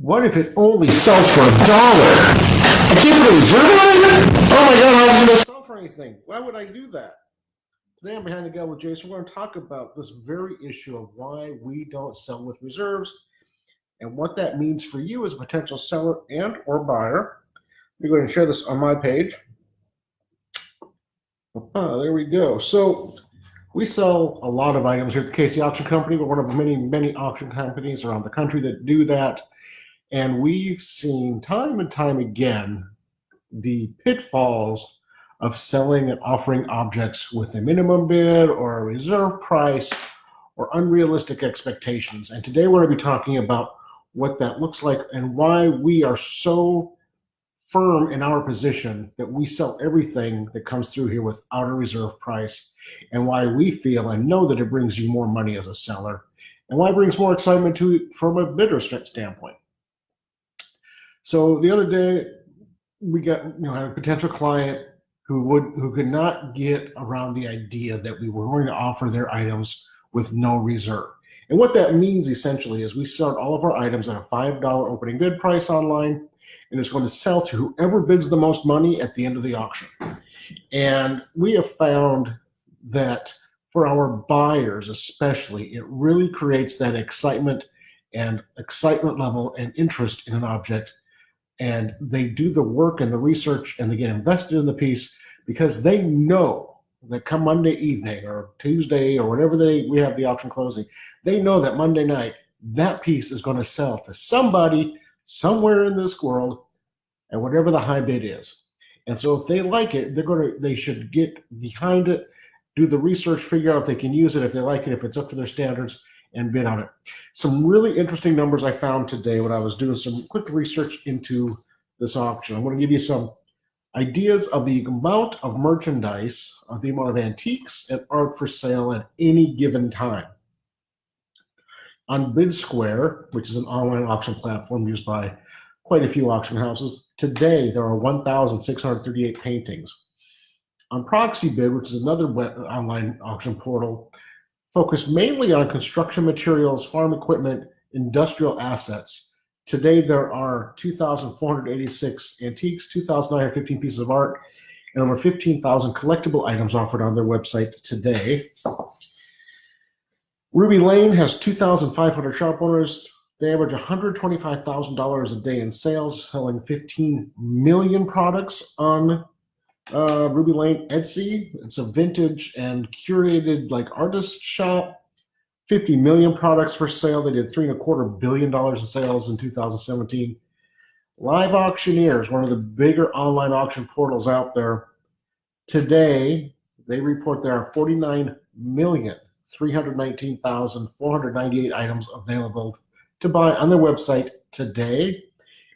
What if it only sells for $1? I can't put a reserve on it? Oh my God, how's it going to sell for anything? Why would I do that? Today I'm Behind the Gavel with Jason. We're going to talk about this very issue of why we don't sell with reserves and what that means for you as a potential seller and or buyer. We're going to share this on my page. There we go. So we sell a lot of items here at the Casey Auction Company. We're one of many auction companies around the country that do that. And we've seen time and time again the pitfalls of selling and offering objects with a minimum bid or a reserve price or unrealistic expectations. And today we're going to be talking about what that looks like and why we are so firm in our position that we sell everything that comes through here without a reserve price, and why we feel and know that it brings you more money as a seller, and why it brings more excitement to you from a bidder standpoint. So the other day, we got had a potential client who could not get around the idea that we were going to offer their items with no reserve. And what that means essentially is we start all of our items at a $5 opening bid price online, and it's going to sell to whoever bids the most money at the end of the auction. And we have found that for our buyers especially, it really creates that excitement level and interest in an object. And they do the work and the research and they get invested in the piece because they know that come Monday evening or Tuesday or whatever we have the auction closing, they know that Monday night that piece is going to sell to somebody somewhere in this world at whatever the high bid is. And so if they like it, they should get behind it, do the research, figure out if they can use it, if they like it, if it's up to their standards, and bid on it. Some really interesting numbers I found today when I was doing some quick research into this auction. I'm going to give you some ideas of the amount of merchandise, of the amount of antiques and art for sale at any given time. On BidSquare, which is an online auction platform used by quite a few auction houses, today there are 1,638 paintings. On ProxyBid, which is another online auction portal, focused mainly on construction materials, farm equipment, industrial assets. Today, there are 2,486 antiques, 2,915 pieces of art, and over 15,000 collectible items offered on their website today. Ruby Lane has 2,500 shop owners. They average $125,000 a day in sales, selling 15 million products on Ruby Lane Etsy. It's a vintage and curated artist shop. 50 million products for sale. They did $3.25 billion in sales in 2017. Live Auctioneers, one of the bigger online auction portals out there. Today, they report there are 49,319,498 items available to buy on their website today.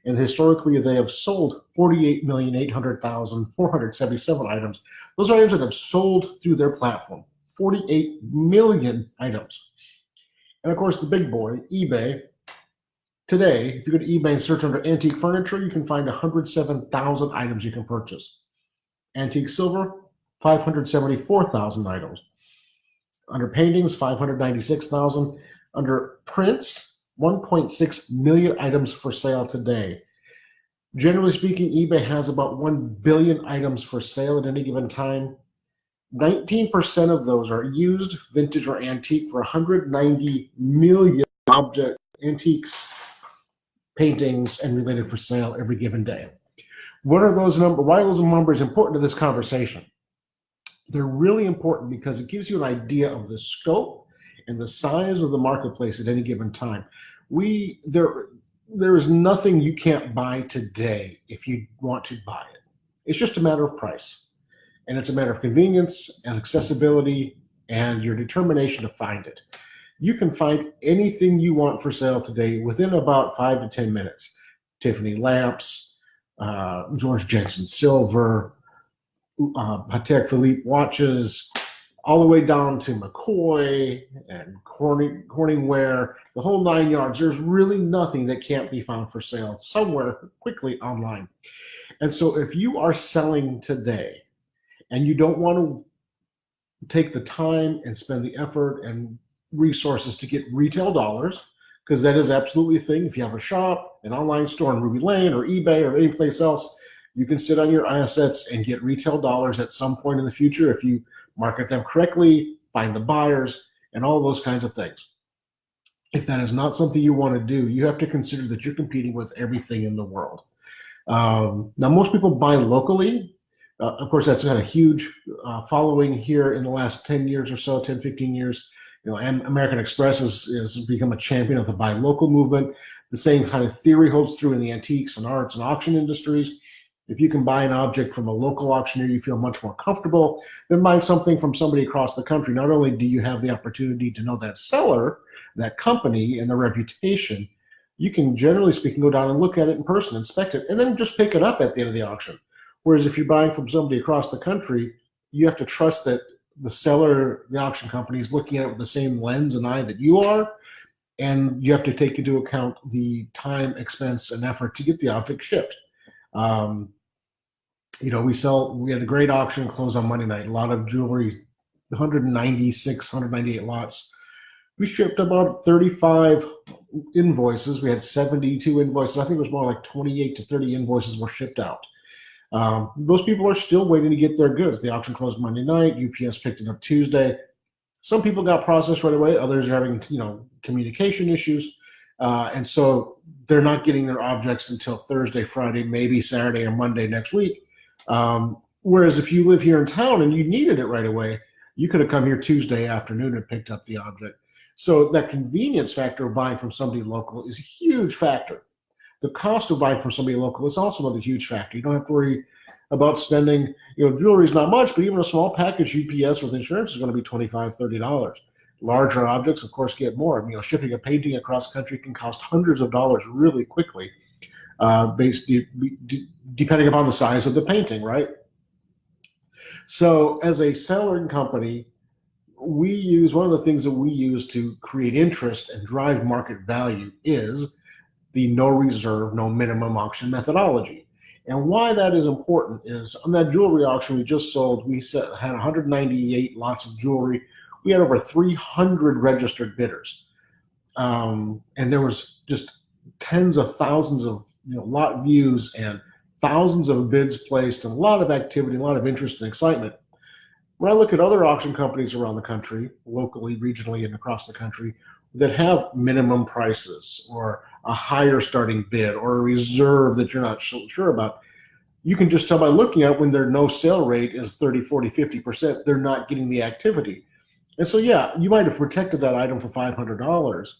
And historically, they have sold 48,800,477 items. Those are items that have sold through their platform. 48 million items. And of course, the big boy, eBay. Today, if you go to eBay and search under antique furniture, you can find 107,000 items you can purchase. Antique silver, 574,000 items. Under paintings, 596,000. Under prints, 1.6 million items for sale today. Generally speaking, eBay has about 1 billion items for sale at any given time. 19% of those are used, vintage, or antique for 190 million antiques, paintings, and related for sale every given day. What are those numbers? Why are those numbers important to this conversation? They're really important because it gives you an idea of the scope and the size of the marketplace at any given time. There is nothing you can't buy today if you want to buy it. It's just a matter of price. And it's a matter of convenience and accessibility and your determination to find it. You can find anything you want for sale today within about 5 to 10 minutes. Tiffany lamps, George Jensen silver, Patek Philippe watches, all the way down to McCoy and Corning ware, the whole 9 yards. There's really nothing that can't be found for sale somewhere quickly online. And so if you are selling today and you don't want to take the time and spend the effort and resources to get retail dollars, because that is absolutely a thing. If you have a shop, an online store in Ruby Lane or eBay or any place else, you can sit on your assets and get retail dollars at some point in the future if you market them correctly, find the buyers, and all those kinds of things. If that is not something you want to do, you have to consider that you're competing with everything in the world. Now, most people buy locally. Of course, that's had a huge following here in the last 10 years or so, 10, 15 years. American Express has become a champion of the buy local movement. The same kind of theory holds true in the antiques and arts and auction industries. If you can buy an object from a local auctioneer, you feel much more comfortable than buying something from somebody across the country. Not only do you have the opportunity to know that seller, that company, and their reputation, you can, generally speaking, go down and look at it in person, inspect it, and then just pick it up at the end of the auction. Whereas if you're buying from somebody across the country, you have to trust that the seller, the auction company, is looking at it with the same lens and eye that you are, and you have to take into account the time, expense, and effort to get the object shipped. We had a great auction close on Monday night. A lot of jewelry, 196, 198 lots. We shipped about 35 invoices. We had 72 invoices. I think it was more like 28 to 30 invoices were shipped out. Those people are still waiting to get their goods. The auction closed Monday night. UPS picked it up Tuesday. Some people got processed right away. Others are having, communication issues. And so they're not getting their objects until Thursday, Friday, maybe Saturday or Monday next week. Whereas if you live here in town and you needed it right away, you could have come here Tuesday afternoon and picked up the object. So that convenience factor of buying from somebody local is a huge factor. The cost of buying from somebody local is also another huge factor. You don't have to worry about spending, jewelry is not much, but even a small package UPS with insurance is going to be $25, $30. Larger objects, of course, get more. Shipping a painting across country can cost hundreds of dollars really quickly, depending upon the size of the painting, right? So as a selling company, one of the things that we use to create interest and drive market value is the no reserve, no minimum auction methodology. And why that is important is on that jewelry auction we just sold, we had 198 lots of jewelry. We had over 300 registered bidders. And there was just tens of thousands of lot views and thousands of bids placed and a lot of activity, a lot of interest and excitement. When I look at other auction companies around the country, locally, regionally, and across the country, that have minimum prices or a higher starting bid or a reserve that you're not sure about, you can just tell by looking at when their no sale rate is 30, 40, 50%, they're not getting the activity. And so, yeah, you might have protected that item for $500,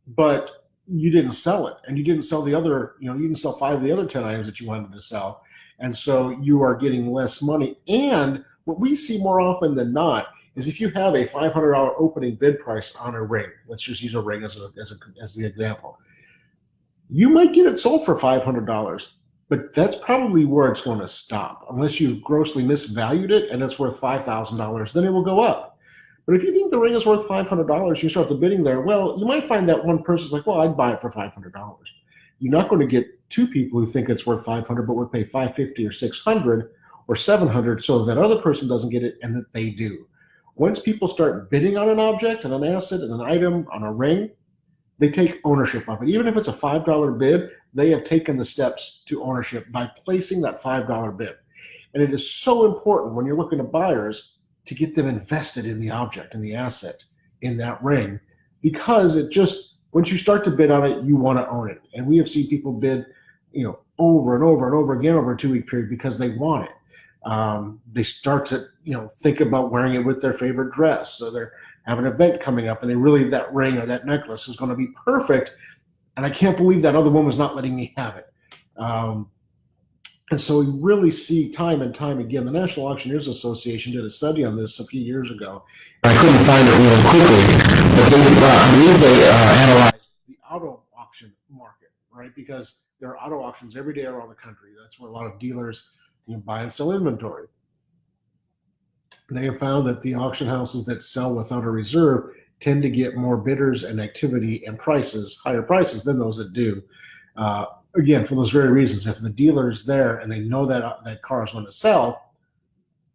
but you didn't sell it. And you didn't sell the other, you didn't sell 5 of the other 10 items that you wanted to sell. And so you are getting less money. And what we see more often than not is if you have a $500 opening bid price on a ring, let's just use a ring as the example, you might get it sold for $500, but that's probably where it's going to stop. Unless you've grossly misvalued it and it's worth $5,000, then it will go up. But if you think the ring is worth $500, you start the bidding there, well, you might find that one person's like, well, I'd buy it for $500. You're not going to get 2 people who think it's worth $500 but would pay $550 or $600 or $700 so that other person doesn't get it and that they do. Once people start bidding on an object and an asset and an item on a ring, they take ownership of it. Even if it's a $5 bid, they have taken the steps to ownership by placing that $5 bid. And it is so important when you're looking at buyers to get them invested in the object, in the asset, in that ring, because once you start to bid on it, you want to own it. And we have seen people bid, over and over and over again over a 2-week period because they want it. They start to, think about wearing it with their favorite dress. So they have an event coming up and that ring or that necklace is going to be perfect. And I can't believe that other woman's not letting me have it. And so we really see time and time again, the National Auctioneers Association did a study on this a few years ago. I couldn't find it really quickly, but I believe they analyzed the auto auction market, right? Because there are auto auctions every day around the country. That's where a lot of dealers buy and sell inventory. They have found that the auction houses that sell without a reserve tend to get more bidders and activity and higher prices than those that do. Again, for those very reasons, if the dealer is there and they know that that car is going to sell,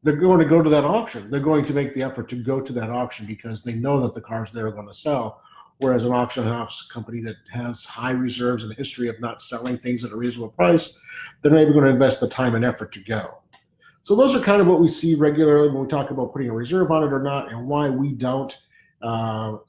they're going to go to that auction. They're going to make the effort to go to that auction because they know that the cars there are going to sell. Whereas an auction house company that has high reserves and a history of not selling things at a reasonable price, they're not even going to invest the time and effort to go. So those are kind of what we see regularly when we talk about putting a reserve on it or not, and why we don't,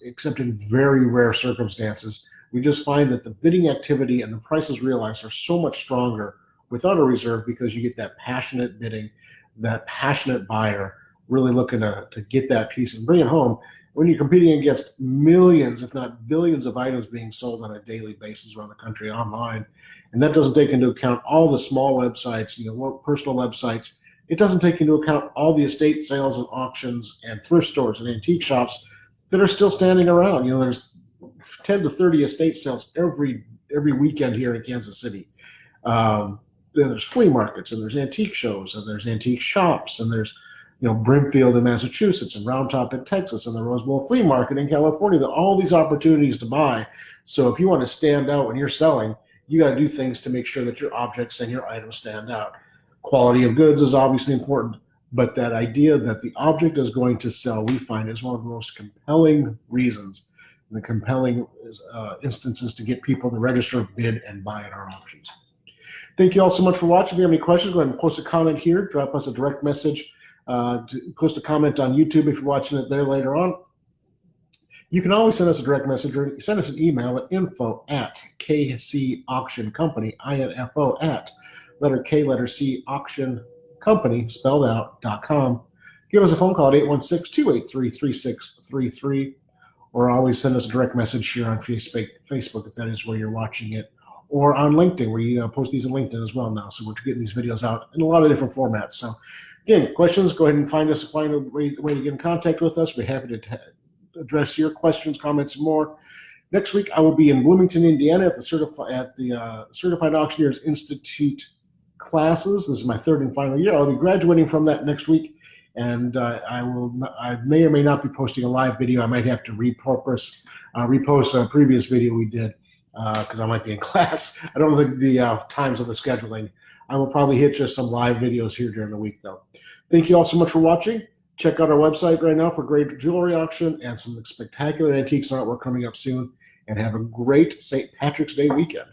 except in very rare circumstances. We just find that the bidding activity and the prices realized are so much stronger without a reserve, because you get that passionate bidding, that passionate buyer really looking to get that piece and bring it home, when you're competing against millions, if not billions, of items being sold on a daily basis around the country online. And that doesn't take into account all the small websites, personal websites. It doesn't take into account all the estate sales and auctions and thrift stores and antique shops that are still standing around. There's 10 to 30 estate sales every weekend here in Kansas City. Then there's flea markets, and there's antique shows, and there's antique shops, and there's Brimfield in Massachusetts, and Round Top in Texas, and the Rose Bowl Flea Market in California. There are all these opportunities to buy. So if you want to stand out when you're selling, you got to do things to make sure that your objects and your items stand out. Quality of goods is obviously important, but that idea that the object is going to sell, we find, is one of the most compelling reasons, and the compelling instances to get people to register, bid, and buy at our auctions. Thank you all so much for watching. If you have any questions, go ahead and post a comment here. Drop us a direct message. Post a comment on YouTube if you're watching it there later on. You can always send us a direct message, or send us an email at info@kcauctioncompany, info at letter K, letter C, auction company, spelled out, .com. Give us a phone call at 816-283-3633, or always send us a direct message here on Facebook if that is where you're watching it, or on LinkedIn, where you post these on LinkedIn as well now. So we're getting these videos out in a lot of different formats. So again, questions, go ahead and find a way to get in contact with us. We're happy to address your questions, comments, and more. Next week, I will be in Bloomington, Indiana at the Certified Auctioneers Institute classes. This is my third and final year. I'll be graduating from that next week, and I may or may not be posting a live video. I might have to repost a previous video we did because I might be in class. I don't know the times of the scheduling. I will probably hit just some live videos here during the week, though. Thank you all so much for watching. Check out our website right now for great jewelry auction and some spectacular antiques and artwork coming up soon. And have a great St. Patrick's Day weekend.